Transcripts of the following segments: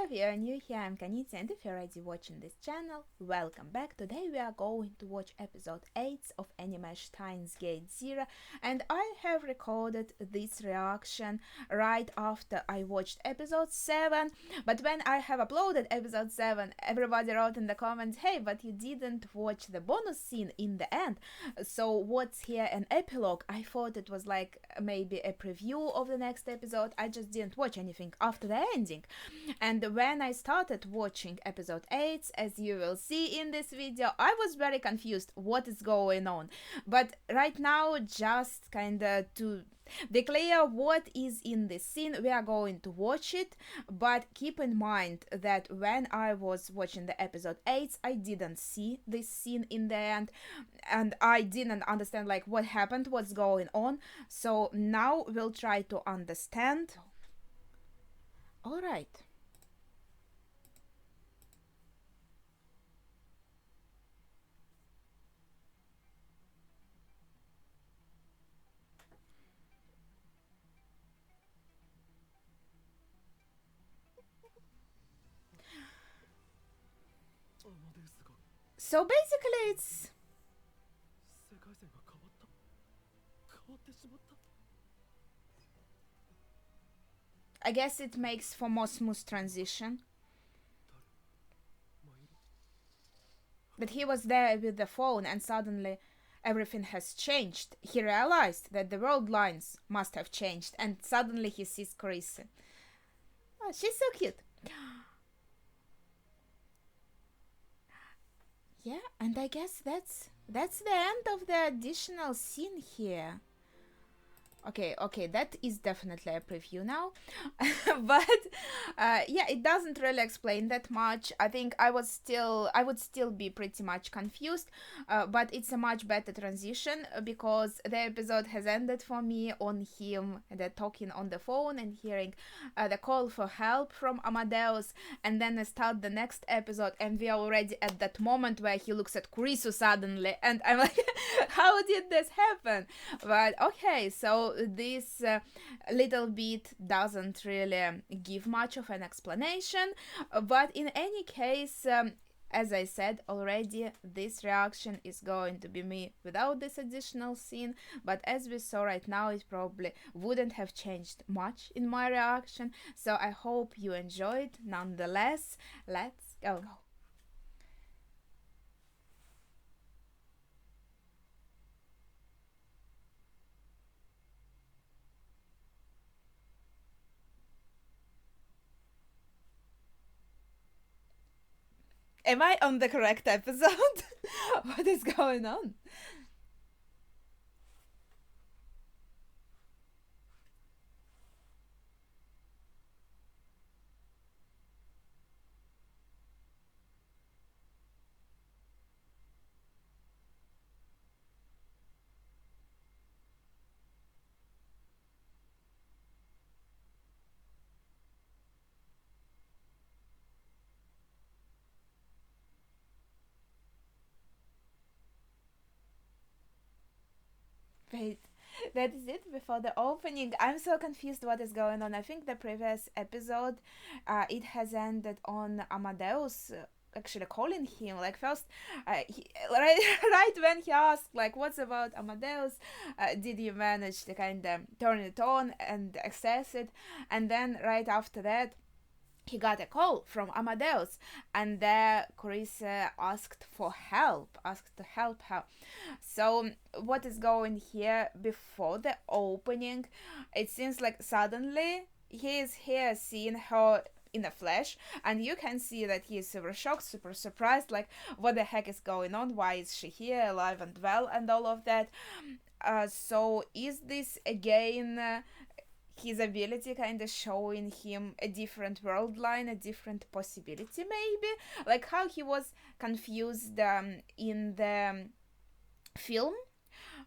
if you are new here, I'm Kanitsa, and if you're already watching this channel, welcome back. Today we are going to watch episode 8 of anime Steins Gate Zero, and I have recorded this reaction right after I watched episode 7, but when I have uploaded episode 7, everybody wrote in the comments, hey, but you didn't watch the bonus scene in the end, so what's here an epilogue? I thought it was like maybe a preview of the next episode. I just didn't watch anything after the ending. And when I started watching episode 8, as you will see in this video, I was very confused what is going on. But right now, just kinda to declare what is in this scene, we are going to watch it. But keep in mind that when I was watching the episode 8, I didn't see this scene in the end, and I didn't understand like what happened, what's going on. So now we'll try to understand. All right. So basically, it's. I guess it makes for more smooth transition. But he was there with the phone, and suddenly everything has changed. He realized that the world lines must have changed, and suddenly he sees Carissa. Oh, she's so cute. Yeah, and I guess that's the end of the additional scene here. Okay, that is definitely a preview now. But yeah, it doesn't really explain that much. I think I would still be pretty much confused, but it's a much better transition because the episode has ended for me on him talking on the phone and hearing the call for help from Amadeus, and then I start the next episode and we are already at that moment where he looks at Kurisu suddenly, and I'm like, how did this happen? But okay, so this little bit doesn't really give much of an explanation, but in any case, as I said already, this reaction is going to be me without this additional scene, but as we saw right now, it probably wouldn't have changed much in my reaction, so I hope you enjoyed nonetheless. Let's go. Am I on the correct episode? What is going on? Wait, that is it before the opening. I'm so confused what is going on. I think the previous episode, it has ended on Amadeus actually calling him. Like first, right, right when he asked like, "What's about Amadeus?" Did you manage to kind of turn it on and access it? And then right after that, he got a call from Amadeus, and there Carissa asked for help, asked to help her. So what is going here before the opening? It seems like suddenly he is here seeing her in the flesh, and you can see that he is super shocked, super surprised, like what the heck is going on, why is she here alive and well, and all of that. So is this again his ability kind of showing him a different world line, a different possibility, maybe? Like how he was confused in the film,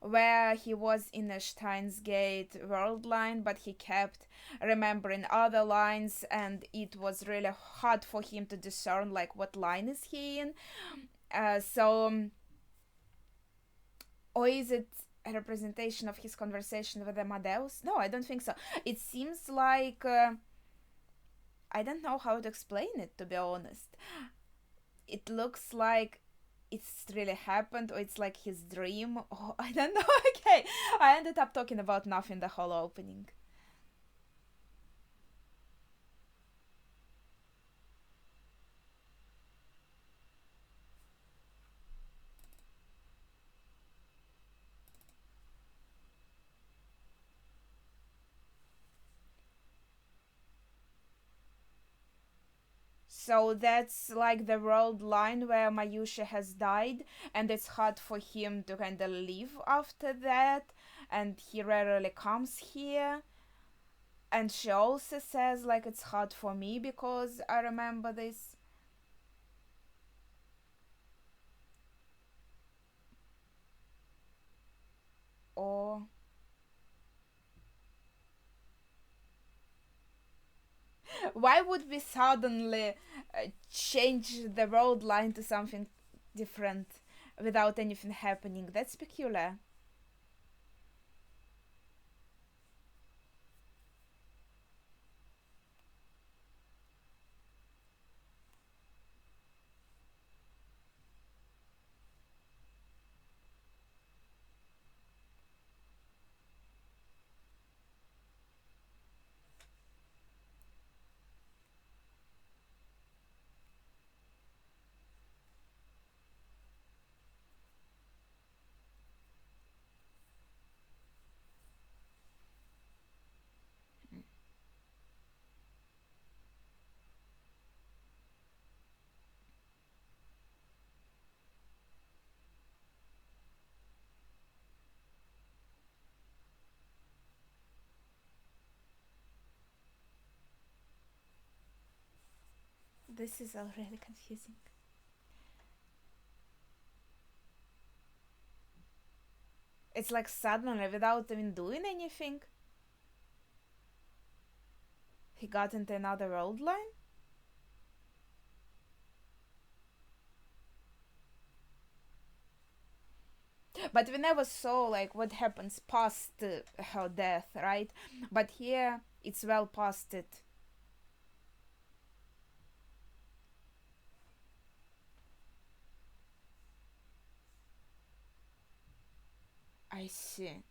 where he was in a Steins Gate world line, but he kept remembering other lines, and it was really hard for him to discern like what line is he in. Or is it a representation of his conversation with Amadeus? No, I don't think so. It seems like I don't know how to explain it, to be honest. It looks like it's really happened, or it's like his dream, or I don't know. Okay, I ended up talking about nothing the whole opening. So that's like the world line where Mayusha has died, and it's hard for him to kind of live after that, and he rarely comes here. And she also says, like, it's hard for me because I remember this. Or why would we suddenly change the road line to something different without anything happening? That's peculiar. This is already confusing. It's like suddenly, without even doing anything, he got into another road line. But we never saw like what happens past her death, right? But here it's well past it. I see.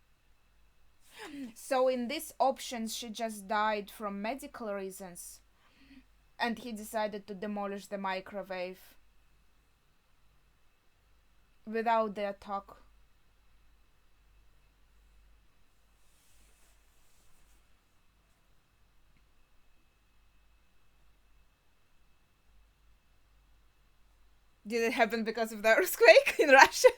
So in this option, she just died from medical reasons, and he decided to demolish the microwave without the attack. Did it happen because of the earthquake in Russia?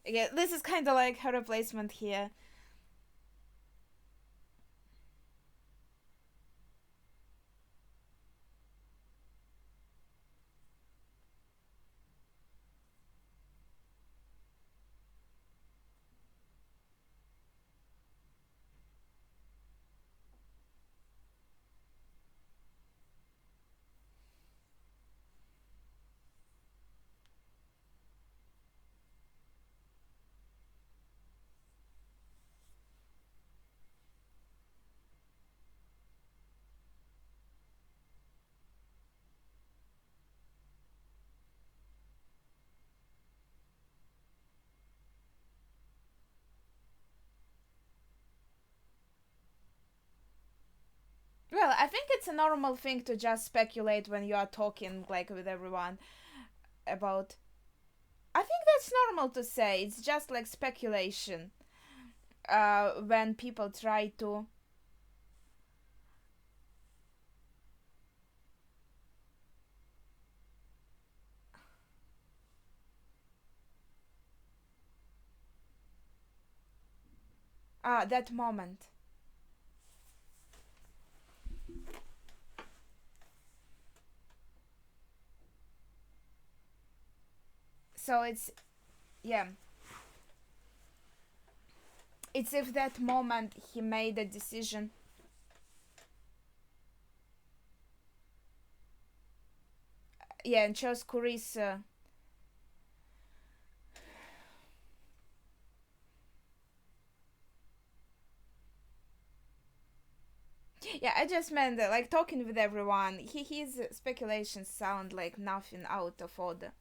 Yeah, this is kind of like her replacement here. Well, I think it's a normal thing to just speculate when you are talking like with everyone about. I think that's normal to say. It's just like speculation. When people try to That moment. So it's, yeah, it's if that moment he made a decision. Yeah, and chose Carissa. Yeah, I just meant that, like, talking with everyone, his speculations sound like nothing out of order.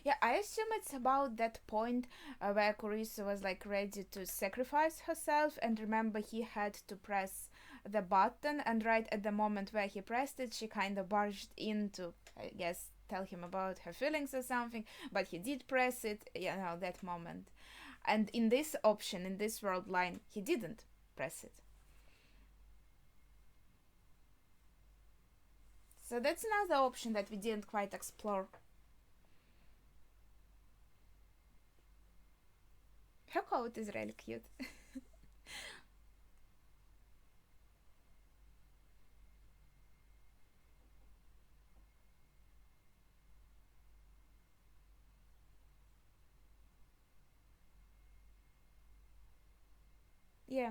Yeah, I assume it's about that point where Carissa was like ready to sacrifice herself, and remember he had to press the button, and right at the moment where he pressed it, she kind of barged in to, I guess, tell him about her feelings or something, but he did press it, that moment. And in this option, in this world line, he didn't press it. So that's another option that we didn't quite explore. Her coat is really cute. Yeah.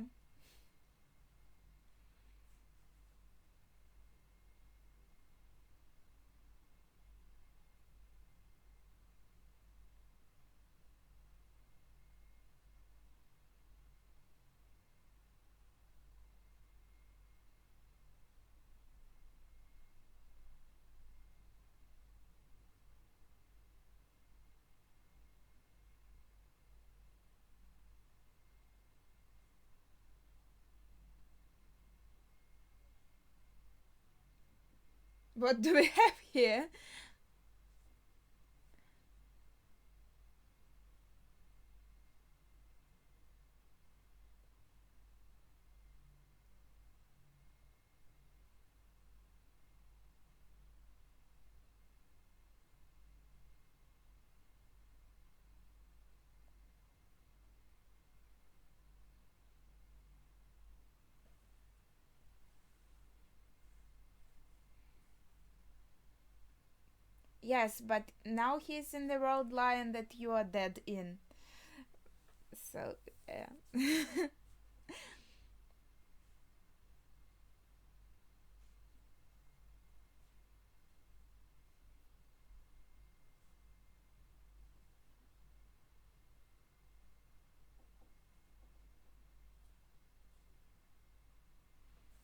What do we have here? Yes, but now he's in the world line that you are dead in. So, yeah.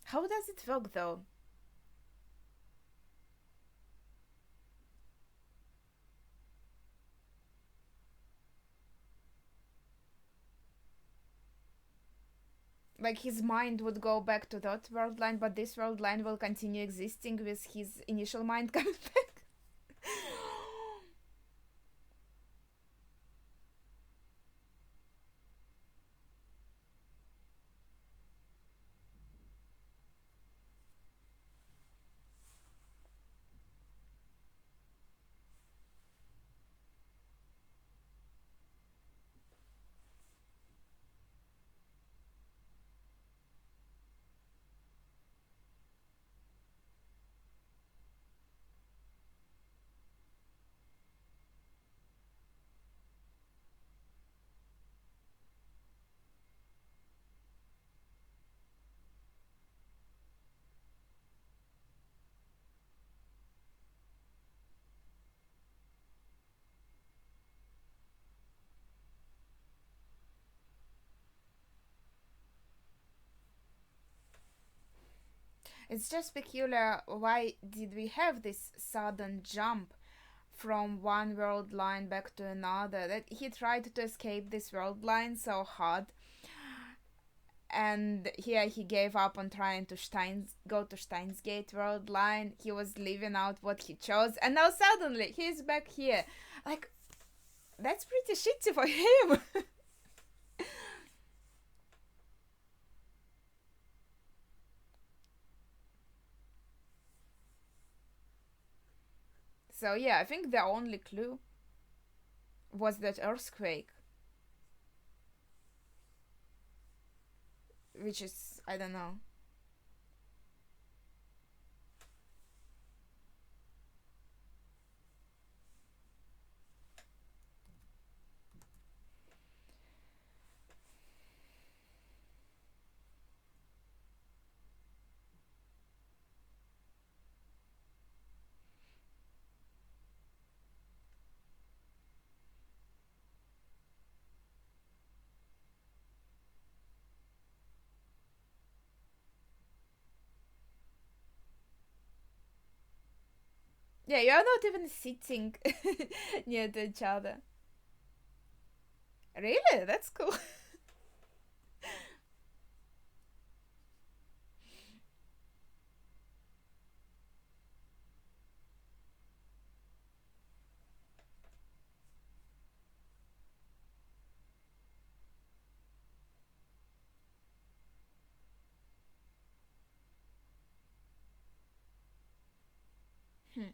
How does it work though? Like his mind would go back to that world line, but this world line will continue existing with his initial mind coming back. It's just peculiar. Why did we have this sudden jump from one world line back to another? That he tried to escape this world line so hard, and here he gave up on trying to go to Steins Gate world line. He was leaving out what he chose, and now suddenly he's back here. Like, that's pretty shitty for him. So yeah, I think the only clue was that earthquake, which is, I don't know. Yeah, you're not even sitting near to each other. Really? That's cool. Hmm.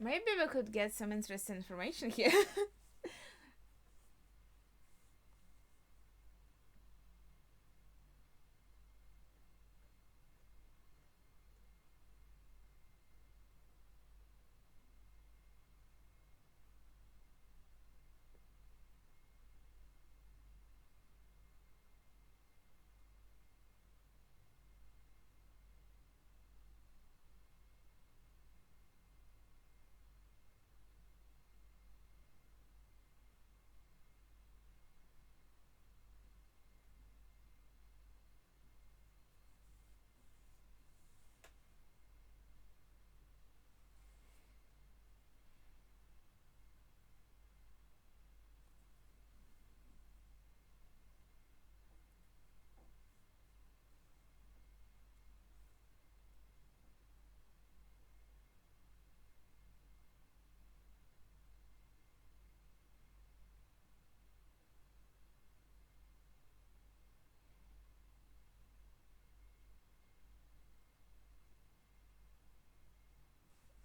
Maybe we could get some interesting information here.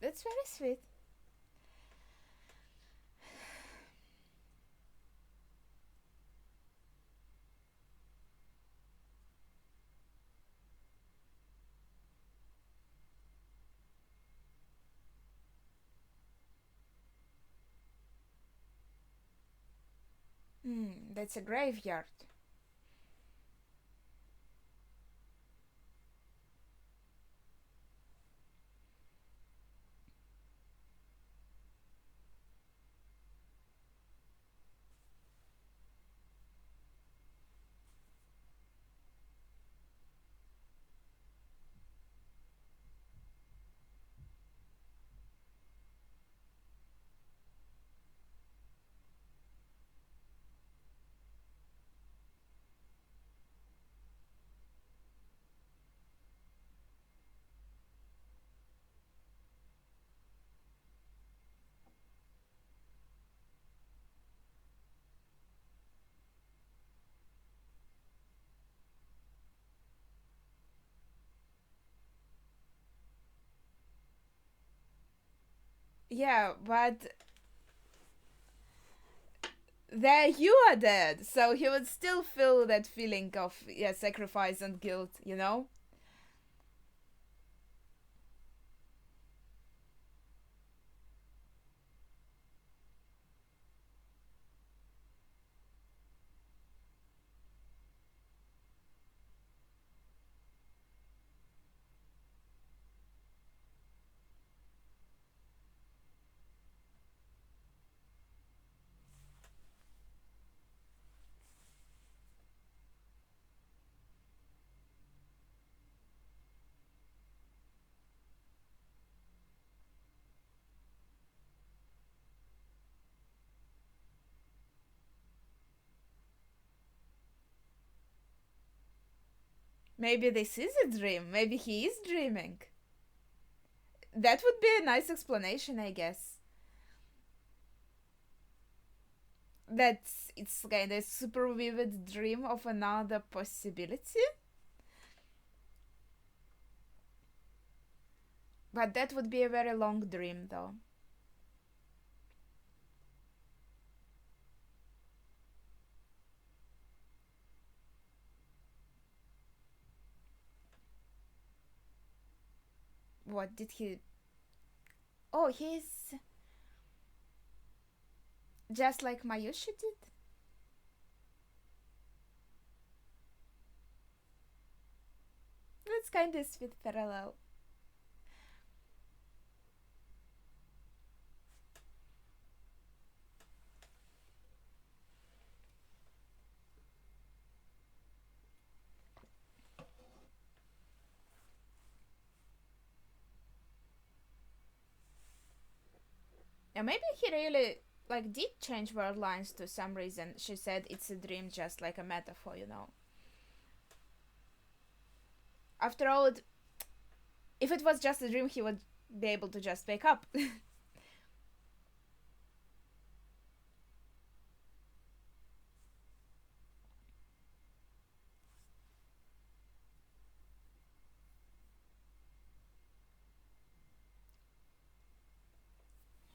That's very sweet. That's a graveyard. Yeah, but there you are dead, so he would still feel that feeling of, yeah, sacrifice and guilt, you know? Maybe this is a dream. Maybe he is dreaming. That would be a nice explanation, I guess. That's it's kind of super vivid dream of another possibility. But that would be a very long dream, though. What did he? Oh, he's just like Mayushi did. That's kind of sweet parallel. Yeah, maybe he really like did change word lines to some reason. She said it's a dream, just like a metaphor, you know. After all, if it was just a dream, he would be able to just wake up.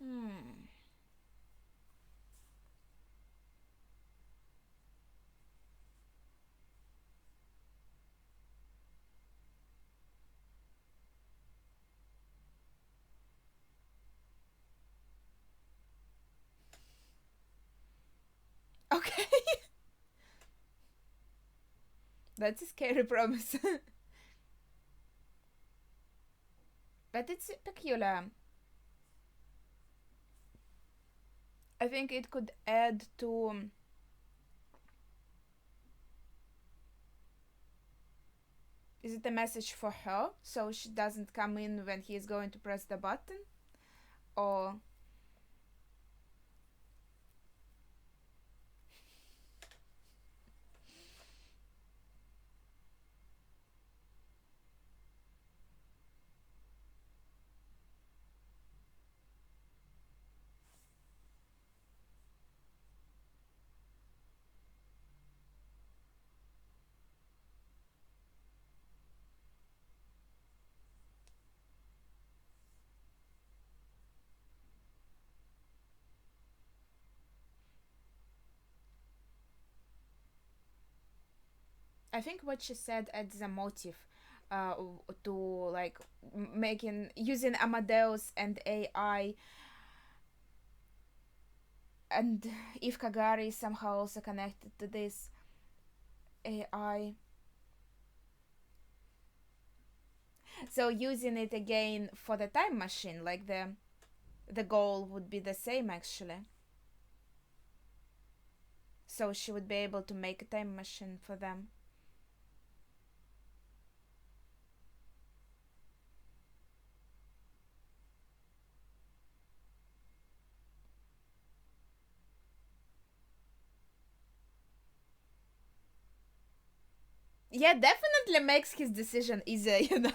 Hmm. Okay. That's a scary promise. But it's peculiar. I think it could add to. Is it a message for her so she doesn't come in when he's going to press the button? Or. I think what she said adds a motive uh, to like making using Amadeus and AI, and if Kagari is somehow also connected to this AI, so using it again for the time machine, like the goal would be the same actually. So she would be able to make a time machine for them. Yeah, definitely makes his decision easier, you know.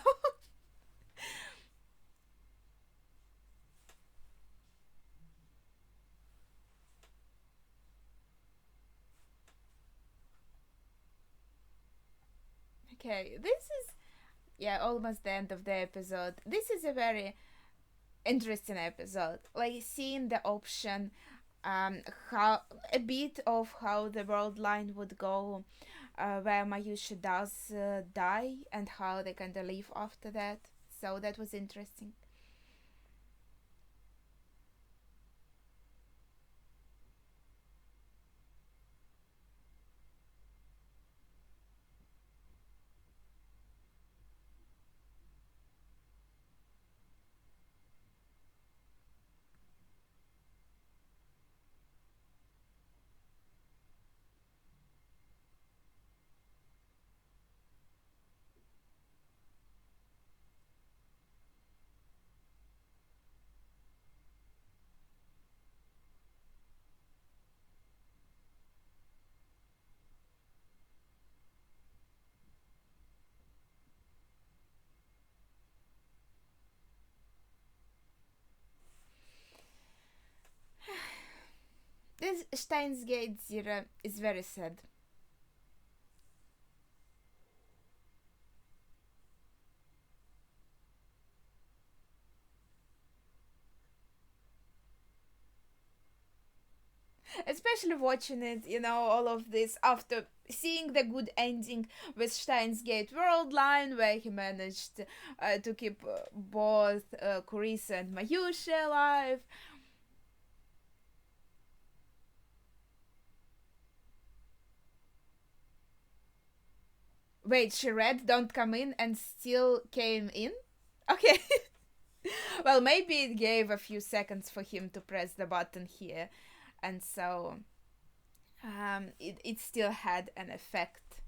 Okay, this is yeah almost the end of the episode. This is a very interesting episode. Like seeing the option, how a bit of how the world line would go, where Mayushi does die and how they kind of live after that. So that was interesting. Steins Gate Zero is very sad. Especially watching it, all of this after seeing the good ending with Steins Gate World Line, where he managed to keep both Carissa and Mayusha alive. Wait, she read Don't Come In and still came in? Okay. Well, maybe it gave a few seconds for him to press the button here, and so it still had an effect.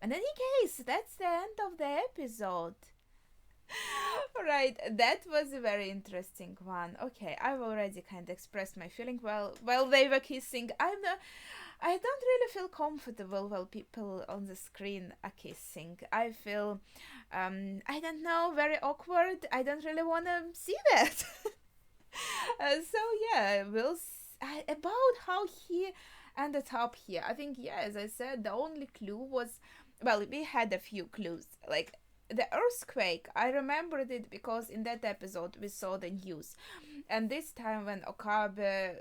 In any case, that's the end of the episode. Right, that was a very interesting one. Okay, I've already kind of expressed my feeling while they were kissing. I don't really feel comfortable while people on the screen are kissing. I feel, I don't know, very awkward. I don't really want to see that. So yeah, about how he ended up here. I think, yeah, as I said, the only clue was, well, we had a few clues, like the earthquake. I remembered it because in that episode we saw the news, and this time when Okabe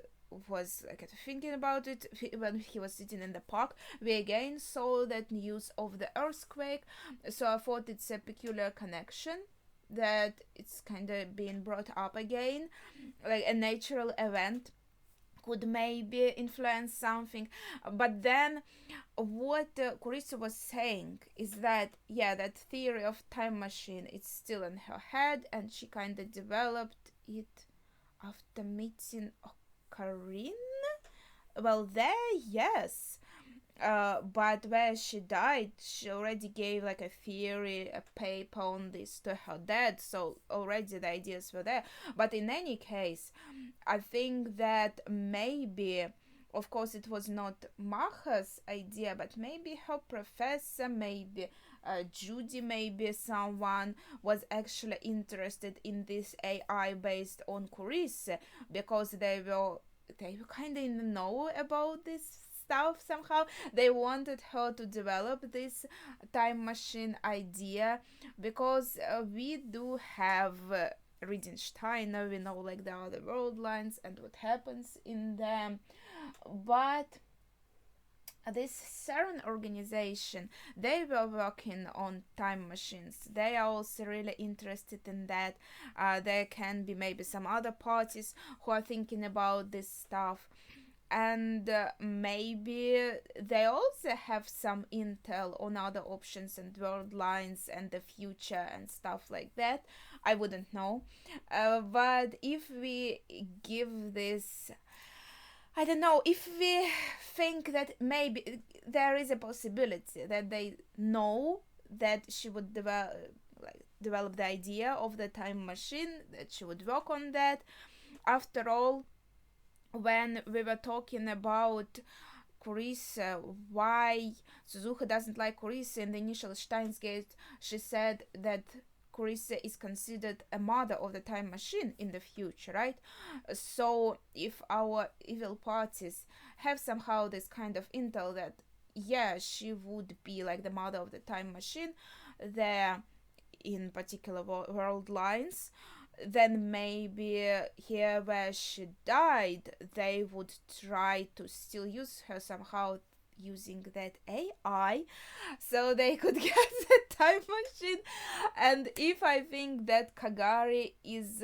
was like thinking about it, when he was sitting in the park, we again saw that news of the earthquake. So I thought it's a peculiar connection, that it's kind of being brought up again, like a natural event could maybe influence something. But then what Kurisa was saying is that, yeah, that theory of time machine, it's still in her head, and she kind of developed it after meeting Karin. Well, there, yes. But where she died, she already gave like a theory, a paper on this to her dad, so already the ideas were there. But in any case, I think that maybe, of course, it was not Maha's idea, but maybe her professor, maybe Judy, maybe someone was actually interested in this AI based on Carissa, because they were kind of in the know about this stuff somehow. They wanted her to develop this time machine idea, because we do have reading Steiner, we know like the other world lines and what happens in them. But this CERN organization, they were working on time machines. They are also really interested in that. There can be maybe some other parties who are thinking about this stuff, and maybe they also have some intel on other options and world lines and the future and stuff like that. I wouldn't know. But if we give this, I don't know, if we think that maybe there is a possibility that they know that she would develop the idea of the time machine, that she would work on that. After all, when we were talking about Carissa, why Suzuka doesn't like Carissa in the initial Steins Gate, she said that Carissa is considered a mother of the time machine in the future, right? So if our evil parties have somehow this kind of intel that, yeah, she would be like the mother of the time machine there in particular world lines, then maybe here where she died, they would try to still use her somehow, using that AI, so they could get the time machine. And if I think that Kagari is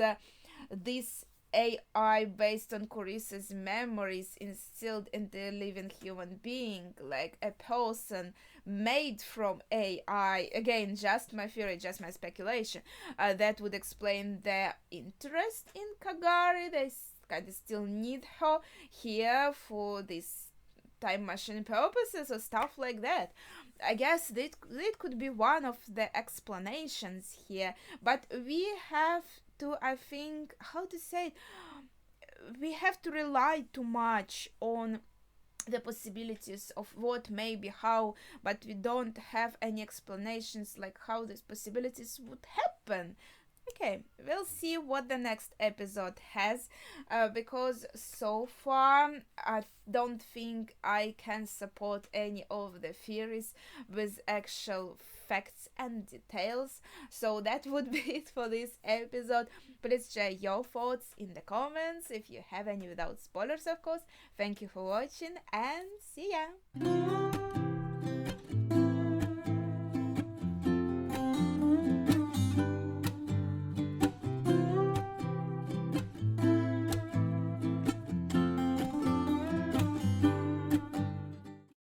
this AI based on Carissa's memories instilled in the living human being, like a person made from AI, again, just my theory, just my speculation, that would explain their interest in Kagari. They kind of still need her here for this time machine purposes or stuff like that. I guess that could be one of the explanations here, but we have to, I think, how to say it, we have to rely too much on the possibilities of what, maybe, how, but we don't have any explanations like how these possibilities would happen. Okay, we'll see what the next episode has, because so far I don't think I can support any of the theories with actual facts and details. So that would be it for this episode. Please share your thoughts in the comments if you have any, without spoilers, of course. Thank you for watching, and see ya!